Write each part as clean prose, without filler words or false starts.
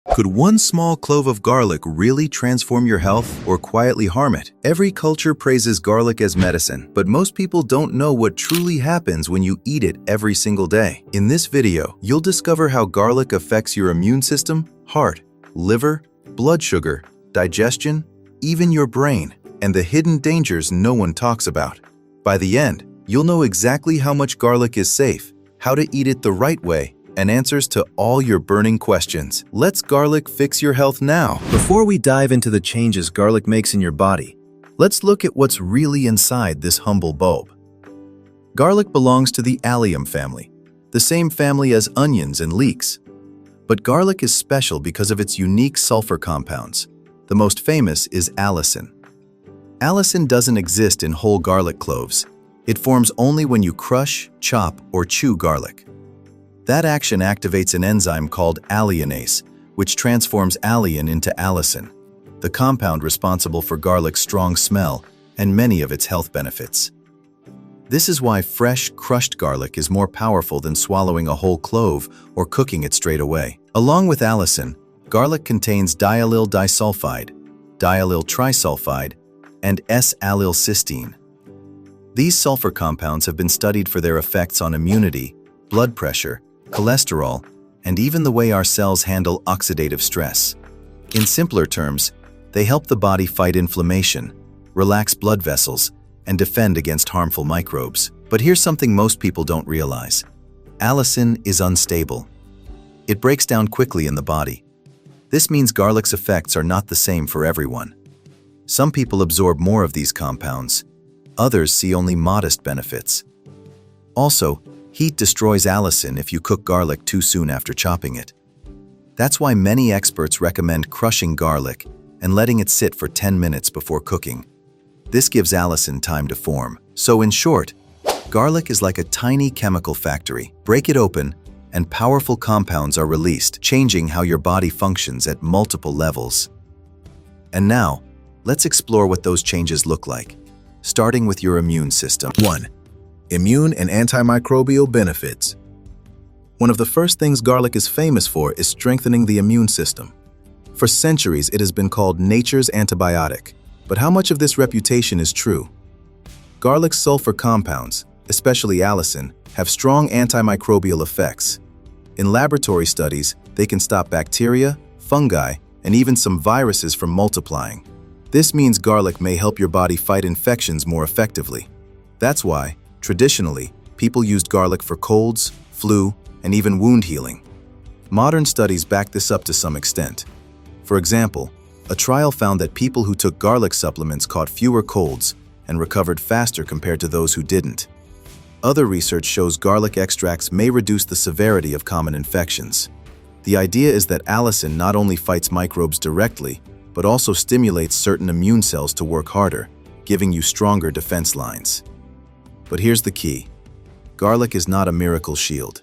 Could one small clove of garlic really transform your health or quietly harm it? Every culture praises garlic as medicine, but most people don't know what truly happens when you eat it every single day. In this video, you'll discover how garlic affects your immune system, heart, liver, blood sugar, digestion, even your brain, and the hidden dangers no one talks about. By the end, you'll know exactly how much garlic is safe, how to eat it the right way, and answers to all your burning questions. Let's garlic fix your health now. Before we dive into the changes garlic makes in your body, let's look at what's really inside this humble bulb. Garlic belongs to the allium family, the same family as onions and leeks. But garlic is special because of its unique sulfur compounds. The most famous is allicin. Allicin doesn't exist in whole garlic cloves. It forms only when you crush, chop, or chew garlic. That action activates an enzyme called alliinase, which transforms alliin into allicin, the compound responsible for garlic's strong smell and many of its health benefits. This is why fresh, crushed garlic is more powerful than swallowing a whole clove or cooking it straight away. Along with allicin, garlic contains diallyl disulfide, diallyl trisulfide, and S-allylcysteine. These sulfur compounds have been studied for their effects on immunity, blood pressure, cholesterol, and even the way our cells handle oxidative stress. In simpler terms, they help the body fight inflammation, relax blood vessels, and defend against harmful microbes. But here's something most people don't realize. Allicin is unstable. It breaks down quickly in the body. This means garlic's effects are not the same for everyone. Some people absorb more of these compounds. Others see only modest benefits. Also, heat destroys allicin if you cook garlic too soon after chopping it. That's why many experts recommend crushing garlic and letting it sit for 10 minutes before cooking. This gives allicin time to form. So in short, garlic is like a tiny chemical factory. Break it open, and powerful compounds are released, changing how your body functions at multiple levels. And now, let's explore what those changes look like, starting with your immune system. 1. Immune and antimicrobial benefits. One of the first things garlic is famous for is strengthening the immune system. For centuries, it has been called nature's antibiotic. But how much of this reputation is true? Garlic's sulfur compounds, especially allicin, have strong antimicrobial effects. In laboratory studies, they can stop bacteria, fungi, and even some viruses from multiplying. This means garlic may help your body fight infections more effectively. That's why, traditionally, people used garlic for colds, flu, and even wound healing. Modern studies back this up to some extent. For example, a trial found that people who took garlic supplements caught fewer colds and recovered faster compared to those who didn't. Other research shows garlic extracts may reduce the severity of common infections. The idea is that allicin not only fights microbes directly, but also stimulates certain immune cells to work harder, giving you stronger defense lines. But here's the key. Garlic is not a miracle shield.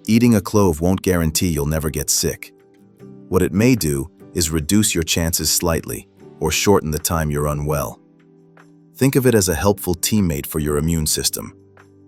Eating a clove won't guarantee you'll never get sick. What it may do is reduce your chances slightly or shorten the time you're unwell. Think of it as a helpful teammate for your immune system,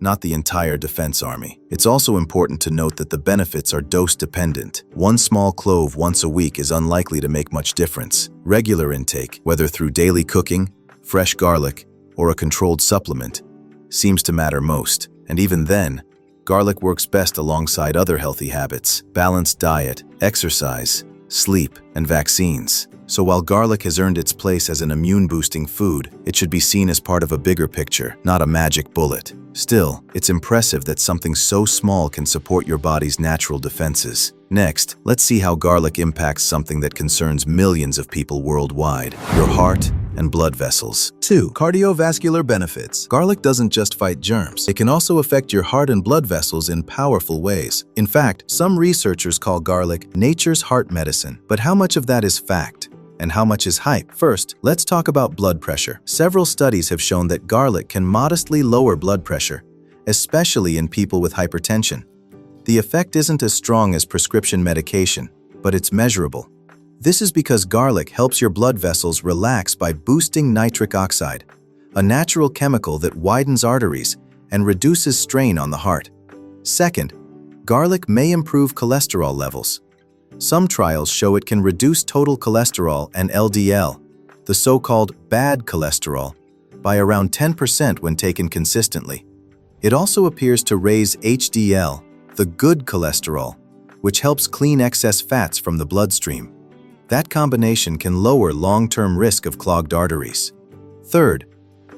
not the entire defense army. It's also important to note that the benefits are dose-dependent. One small clove once a week is unlikely to make much difference. Regular intake, whether through daily cooking, fresh garlic, or a controlled supplement, seems to matter most. And even then, garlic works best alongside other healthy habits: balanced diet, exercise, sleep, and vaccines. So while garlic has earned its place as an immune-boosting food, it should be seen as part of a bigger picture, not a magic bullet. Still, it's impressive that something so small can support your body's natural defenses. Next, let's see how garlic impacts something that concerns millions of people worldwide: your heart and blood vessels. 2. Cardiovascular benefits. Garlic doesn't just fight germs. It can also affect your heart and blood vessels in powerful ways. In fact, some researchers call garlic nature's heart medicine. But how much of that is fact? And how much is hype? First, let's talk about blood pressure. Several studies have shown that garlic can modestly lower blood pressure, especially in people with hypertension. The effect isn't as strong as prescription medication, but it's measurable. This is because garlic helps your blood vessels relax by boosting nitric oxide, a natural chemical that widens arteries and reduces strain on the heart. Second, garlic may improve cholesterol levels. Some trials show it can reduce total cholesterol and LDL, the so-called bad cholesterol, by around 10% when taken consistently. It also appears to raise HDL, the good cholesterol, which helps clean excess fats from the bloodstream. That combination can lower long-term risk of clogged arteries. Third,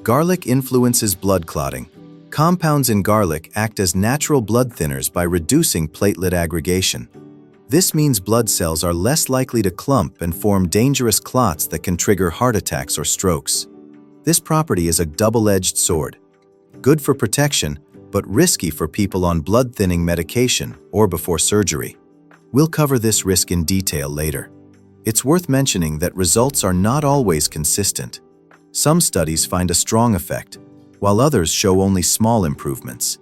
garlic influences blood clotting. Compounds in garlic act as natural blood thinners by reducing platelet aggregation. This means blood cells are less likely to clump and form dangerous clots that can trigger heart attacks or strokes. This property is a double-edged sword. Good for protection, but risky for people on blood-thinning medication or before surgery. We'll cover this risk in detail later. It's worth mentioning that results are not always consistent. Some studies find a strong effect, while others show only small improvements.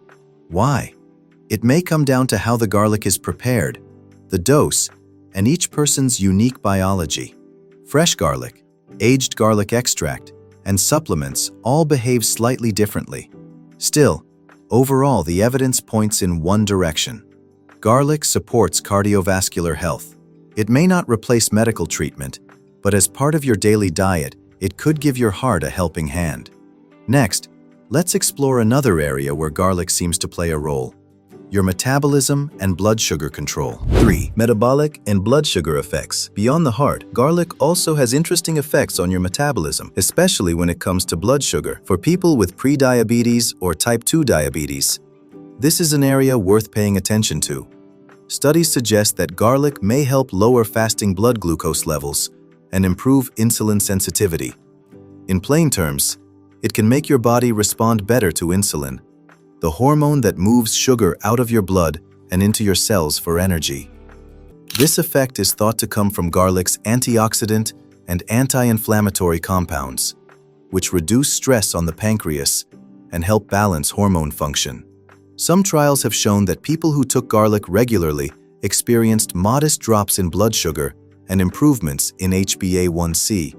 Why? It may come down to how the garlic is prepared, the dose, and each person's unique biology. Fresh garlic, aged garlic extract, and supplements all behave slightly differently. Still, overall, the evidence points in one direction. Garlic supports cardiovascular health. It may not replace medical treatment, but as part of your daily diet, it could give your heart a helping hand. Next, let's explore another area where garlic seems to play a role: your metabolism and blood sugar control. 3. Metabolic and blood sugar effects. Beyond the heart, garlic also has interesting effects on your metabolism, especially when it comes to blood sugar. For people with prediabetes or type 2 diabetes, this is an area worth paying attention to. Studies suggest that garlic may help lower fasting blood glucose levels and improve insulin sensitivity. In plain terms, it can make your body respond better to insulin, the hormone that moves sugar out of your blood and into your cells for energy. This effect is thought to come from garlic's antioxidant and anti-inflammatory compounds, which reduce stress on the pancreas and help balance hormone function. Some trials have shown that people who took garlic regularly experienced modest drops in blood sugar and improvements in HbA1c,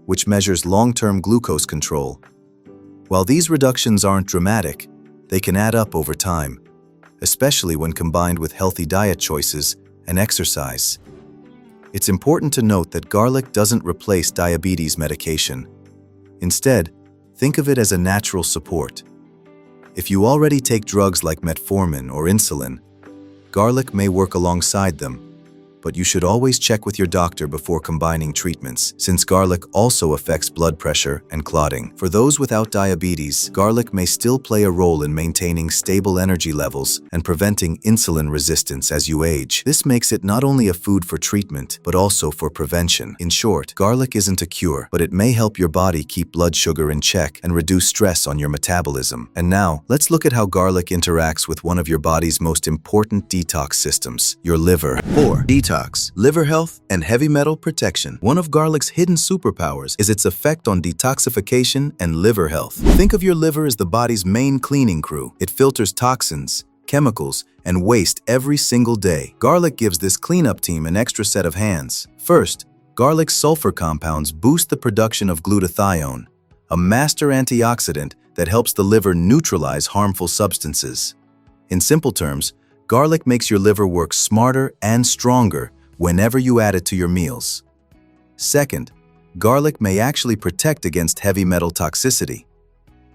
which measures long-term glucose control. While these reductions aren't dramatic, they can add up over time, especially when combined with healthy diet choices and exercise. It's important to note that garlic doesn't replace diabetes medication. Instead, think of it as a natural support. If you already take drugs like metformin or insulin, garlic may work alongside them, but you should always check with your doctor before combining treatments, since garlic also affects blood pressure and clotting. For those without diabetes, garlic may still play a role in maintaining stable energy levels and preventing insulin resistance as you age. This makes it not only a food for treatment, but also for prevention. In short, garlic isn't a cure, but it may help your body keep blood sugar in check and reduce stress on your metabolism. And now, let's look at how garlic interacts with one of your body's most important detox systems, your liver. 4. Detox. Liver health and heavy metal protection. One of garlic's hidden superpowers is its effect on detoxification and liver health. Think of your liver as the body's main cleaning crew. It filters toxins, chemicals, and waste every single day. Garlic gives this cleanup team an extra set of hands. First, garlic's sulfur compounds boost the production of glutathione, a master antioxidant that helps the liver neutralize harmful substances. In simple terms, garlic makes your liver work smarter and stronger whenever you add it to your meals. Second, garlic may actually protect against heavy metal toxicity.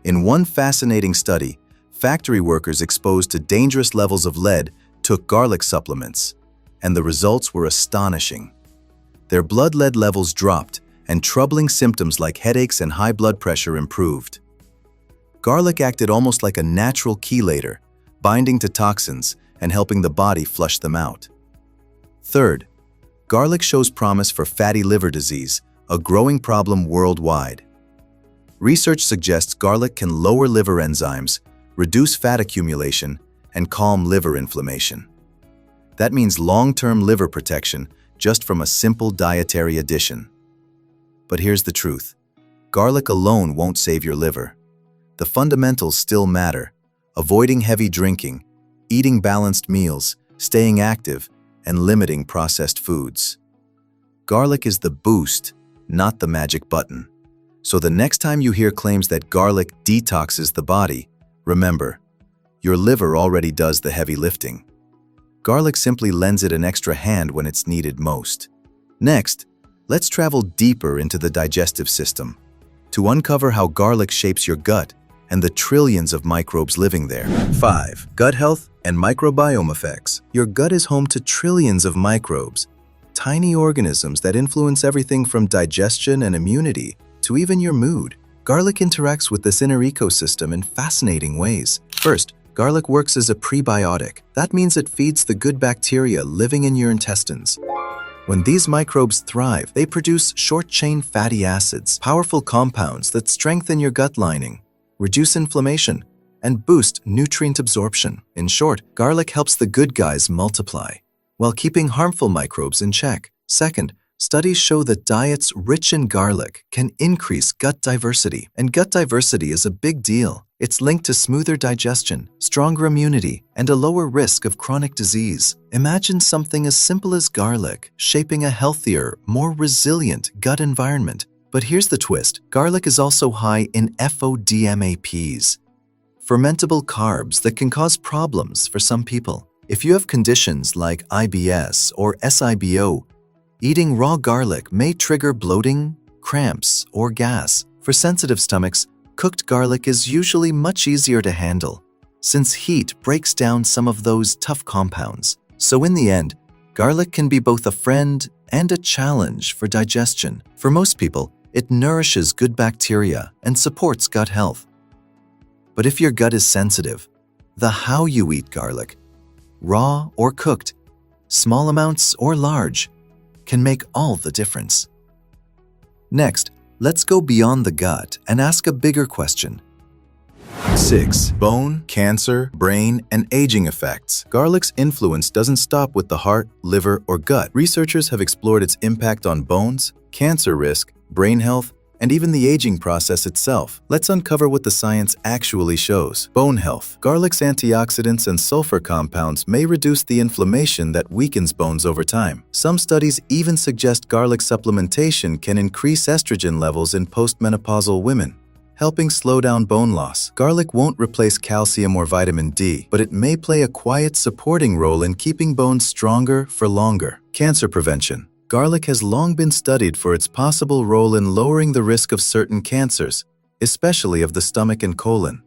In one fascinating study, factory workers exposed to dangerous levels of lead took garlic supplements, and the results were astonishing. Their blood lead levels dropped, and troubling symptoms like headaches and high blood pressure improved. Garlic acted almost like a natural chelator, binding to toxins and helping the body flush them out. Third, garlic shows promise for fatty liver disease, a growing problem worldwide. Research suggests garlic can lower liver enzymes, reduce fat accumulation, and calm liver inflammation. That means long-term liver protection just from a simple dietary addition. But here's the truth. Garlic alone won't save your liver. The fundamentals still matter: avoiding heavy drinking, eating balanced meals, staying active, and limiting processed foods. Garlic is the boost, not the magic button. So the next time you hear claims that garlic detoxes the body, remember, your liver already does the heavy lifting. garlic simply lends it an extra hand when it's needed most. Next, let's travel deeper into the digestive system to uncover how garlic shapes your gut and the trillions of microbes living there. 5. Gut health and microbiome effects. Your gut is home to trillions of microbes, tiny organisms that influence everything from digestion and immunity to even your mood. Garlic interacts with this inner ecosystem in fascinating ways. First, garlic works as a prebiotic. That means it feeds the good bacteria living in your intestines. When these microbes thrive, they produce short-chain fatty acids, powerful compounds that strengthen your gut lining, reduce inflammation, and boost nutrient absorption. In short, garlic helps the good guys multiply, while keeping harmful microbes in check. Second, studies show that diets rich in garlic can increase gut diversity. And gut diversity is a big deal. It's linked to smoother digestion, stronger immunity, and a lower risk of chronic disease. Imagine something as simple as garlic shaping a healthier, more resilient gut environment. But here's the twist. Garlic is also high in FODMAPs, fermentable carbs that can cause problems for some people. If you have conditions like IBS or SIBO, eating raw garlic may trigger bloating, cramps, or gas. For sensitive stomachs, cooked garlic is usually much easier to handle, since heat breaks down some of those tough compounds. So in the end, garlic can be both a friend and a challenge for digestion. For most people, it nourishes good bacteria and supports gut health. But if your gut is sensitive, the how you eat garlic, raw or cooked, small amounts or large, can make all the difference. Next, let's go beyond the gut and ask a bigger question. 6. Bone, cancer, brain, and aging effects. Garlic's influence doesn't stop with the heart, liver, or gut. Researchers have explored its impact on bones, cancer risk, brain health, and even the aging process itself. Let's uncover what the science actually shows. Bone health. Garlic's antioxidants and sulfur compounds may reduce the inflammation that weakens bones over time. Some studies even suggest garlic supplementation can increase estrogen levels in postmenopausal women, helping slow down bone loss. Garlic won't replace calcium or vitamin D, but it may play a quiet supporting role in keeping bones stronger for longer. Cancer prevention. Garlic has long been studied for its possible role in lowering the risk of certain cancers, especially of the stomach and colon.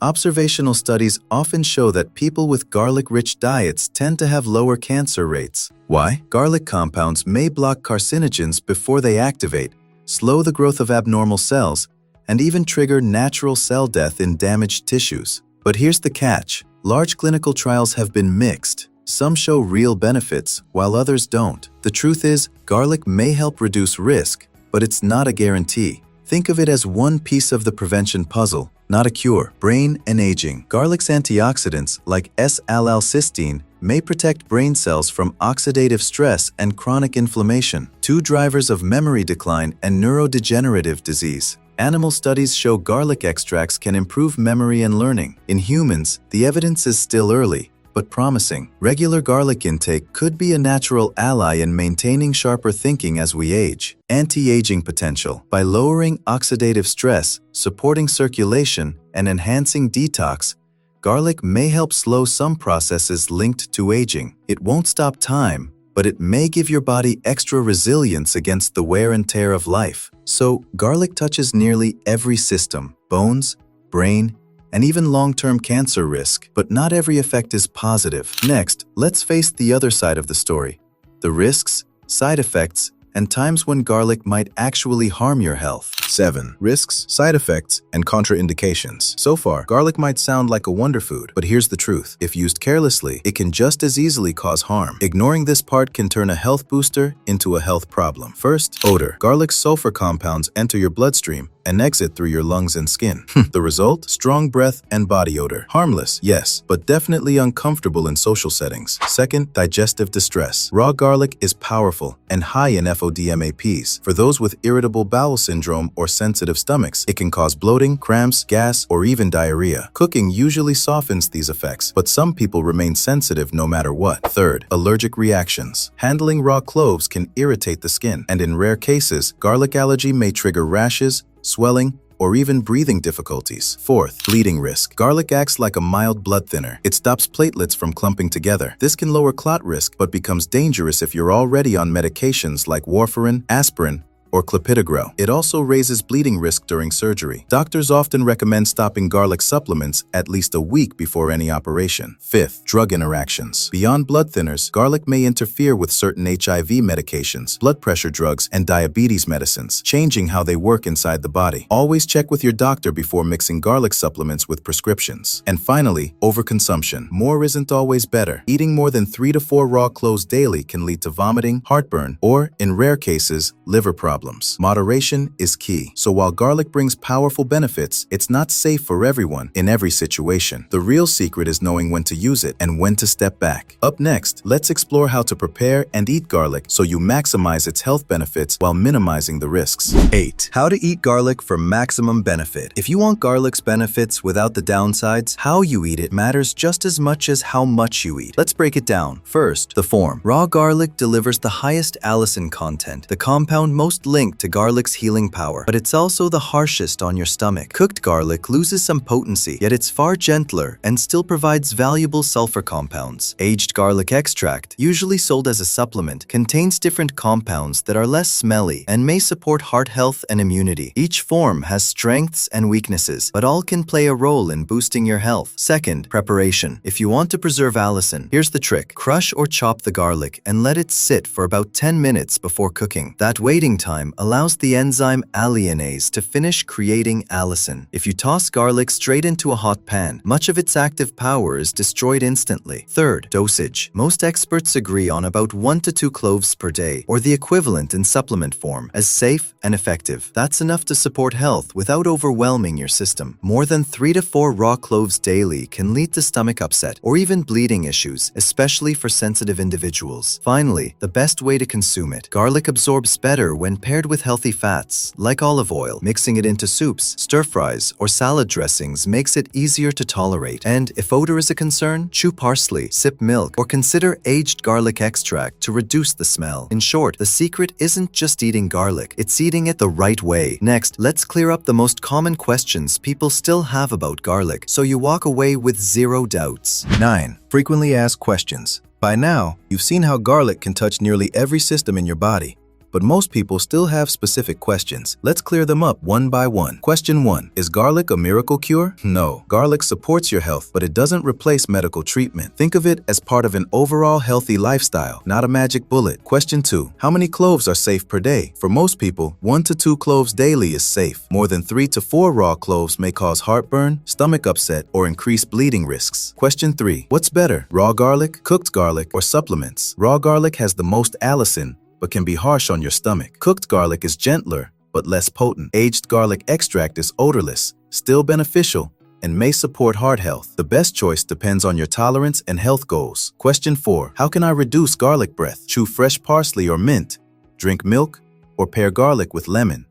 Observational studies often show that people with garlic-rich diets tend to have lower cancer rates. Why? Garlic compounds may block carcinogens before they activate, slow the growth of abnormal cells, and even trigger natural cell death in damaged tissues. But here's the catch. Large clinical trials have been mixed. Some show real benefits, while others don't. The truth is, garlic may help reduce risk, but it's not a guarantee. Think of it as one piece of the prevention puzzle, not a cure. Brain and aging. Garlic's antioxidants, like S-allylcysteine, may protect brain cells from oxidative stress and chronic inflammation, two drivers of memory decline and neurodegenerative disease. Animal studies show garlic extracts can improve memory and learning. In humans, the evidence is still early, but promising. Regular garlic intake could be a natural ally in maintaining sharper thinking as we age. Anti-aging potential. By lowering oxidative stress, supporting circulation, and enhancing detox, garlic may help slow some processes linked to aging. It won't stop time, but it may give your body extra resilience against the wear and tear of life. So, garlic touches nearly every system: bones, brain, and even long-term cancer risk. But not every effect is positive. Next, let's face the other side of the story: the risks, side effects, and times when garlic might actually harm your health. 7. Risks, side effects, and contraindications. So far, garlic might sound like a wonder food, but here's the truth. If used carelessly, it can just as easily cause harm. Ignoring this part can turn a health booster into a health problem. First, odor. Garlic's sulfur compounds enter your bloodstream and exit through your lungs and skin. The result? Strong breath and body odor. Harmless, yes, but definitely uncomfortable in social settings. Second, digestive distress. Raw garlic is powerful and high in FODMAPs. For those with irritable bowel syndrome or sensitive stomachs, it can cause bloating, cramps, gas, or even diarrhea. Cooking usually softens these effects, but some people remain sensitive no matter what. Third, allergic reactions. Handling raw cloves can irritate the skin, and in rare cases, garlic allergy may trigger rashes, swelling, or even breathing difficulties. Fourth, bleeding risk. Garlic acts like a mild blood thinner. It stops platelets from clumping together. This can lower clot risk, but becomes dangerous if you're already on medications like warfarin, aspirin, or clopidogrel. It also raises bleeding risk during surgery. Doctors often recommend stopping garlic supplements at least a week before any operation. Fifth, drug interactions. Beyond blood thinners, garlic may interfere with certain HIV medications, blood pressure drugs, and diabetes medicines, changing how they work inside the body. Always check with your doctor before mixing garlic supplements with prescriptions. And finally, overconsumption. More isn't always better. Eating more than 3 to 4 raw cloves daily can lead to vomiting, heartburn, or, in rare cases, liver problems. Moderation is key. So while garlic brings powerful benefits, it's not safe for everyone in every situation. The real secret is knowing when to use it and when to step back. Up next, let's explore how to prepare and eat garlic so you maximize its health benefits while minimizing the risks. 8. How to eat garlic for maximum benefit. If you want garlic's benefits without the downsides, how you eat it matters just as much as how much you eat. Let's break it down. First, the form. Raw garlic delivers the highest allicin content, the compound most linked to garlic's healing power, but it's also the harshest on your stomach. Cooked garlic loses some potency, yet it's far gentler and still provides valuable sulfur compounds. Aged garlic extract, usually sold as a supplement, contains different compounds that are less smelly and may support heart health and immunity. Each form has strengths and weaknesses, but all can play a role in boosting your health. Second, preparation. If you want to preserve allicin, here's the trick. Crush or chop the garlic and let it sit for about 10 minutes before cooking. That waiting time allows the enzyme alliinase to finish creating allicin. If you toss garlic straight into a hot pan, much of its active power is destroyed instantly. Third, dosage. Most experts agree on about 1 to 2 cloves per day, or the equivalent in supplement form, as safe and effective. That's enough to support health without overwhelming your system. More than 3 to 4 raw cloves daily can lead to stomach upset or even bleeding issues, especially for sensitive individuals. Finally, the best way to consume it. Garlic absorbs better when paired with healthy fats, like olive oil. Mixing it into soups, stir-fries, or salad dressings makes it easier to tolerate. And if odor is a concern, chew parsley, sip milk, or consider aged garlic extract to reduce the smell. In short, the secret isn't just eating garlic, it's eating it the right way. Next, let's clear up the most common questions people still have about garlic, so you walk away with 0 doubts. 9. Frequently asked questions. By now, you've seen how garlic can touch nearly every system in your body. But most people still have specific questions. Let's clear them up one by one. Question 1. Is garlic a miracle cure? No. Garlic supports your health, but it doesn't replace medical treatment. Think of it as part of an overall healthy lifestyle, not a magic bullet. Question 2. How many cloves are safe per day? For most people, 1 to 2 cloves daily is safe. More than 3 to 4 raw cloves may cause heartburn, stomach upset, or increase bleeding risks. Question 3. What's better, raw garlic, cooked garlic, or supplements? Raw garlic has the most allicin, but can be harsh on your stomach. Cooked garlic is gentler, but less potent. Aged garlic extract is odorless, still beneficial, and may support heart health. The best choice depends on your tolerance and health goals. Question 4. How can I reduce garlic breath? Chew fresh parsley or mint, drink milk, or pair garlic with lemon.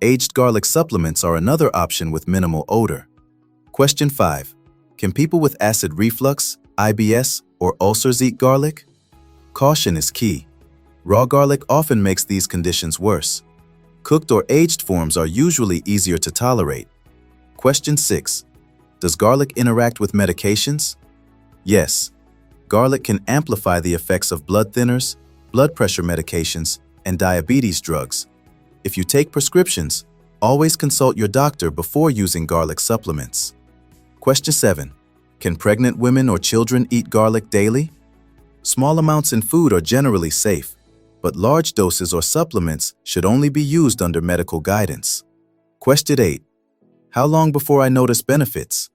Aged garlic supplements are another option with minimal odor. Question 5. Can people with acid reflux, IBS, or ulcers eat garlic? Caution is key. Raw garlic often makes these conditions worse. Cooked or aged forms are usually easier to tolerate. Question 6. Does garlic interact with medications? Yes. Garlic can amplify the effects of blood thinners, blood pressure medications, and diabetes drugs. If you take prescriptions, always consult your doctor before using garlic supplements. Question 7. Can pregnant women or children eat garlic daily? Small amounts in food are generally safe, but large doses or supplements should only be used under medical guidance. Question 8. How long before I notice benefits?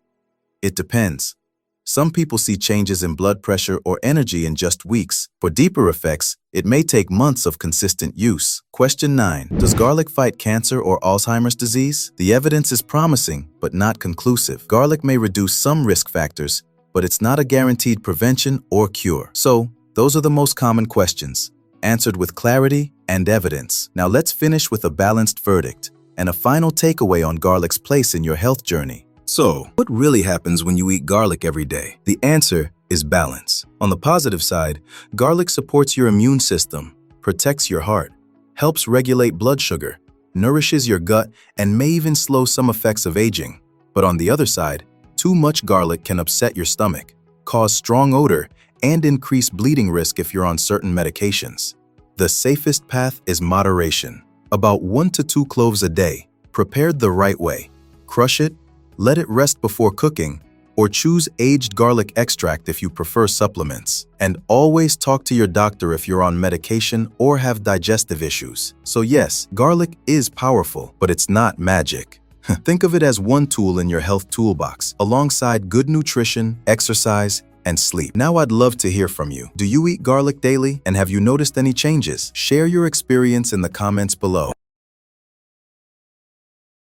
It depends. Some people see changes in blood pressure or energy in just weeks. For deeper effects, it may take months of consistent use. Question 9. Does garlic fight cancer or Alzheimer's disease? The evidence is promising, but not conclusive. Garlic may reduce some risk factors, but it's not a guaranteed prevention or cure. So, those are the most common questions, answered with clarity and evidence. Now let's finish with a balanced verdict and a final takeaway on garlic's place in your health journey. So, what really happens when you eat garlic every day? The answer is balance. On the positive side, garlic supports your immune system, protects your heart, helps regulate blood sugar, nourishes your gut, and may even slow some effects of aging. But on the other side, too much garlic can upset your stomach, cause strong odor, and increase bleeding risk if you're on certain medications. The safest path is moderation. About 1 to 2 cloves a day, prepared the right way. Crush it, let it rest before cooking, or choose aged garlic extract if you prefer supplements. And always talk to your doctor if you're on medication or have digestive issues. So yes, garlic is powerful, but it's not magic. Think of it as one tool in your health toolbox, alongside good nutrition, exercise, and sleep. Now I'd love to hear from you. Do you eat garlic daily? And have you noticed any changes? Share your experience in the comments below.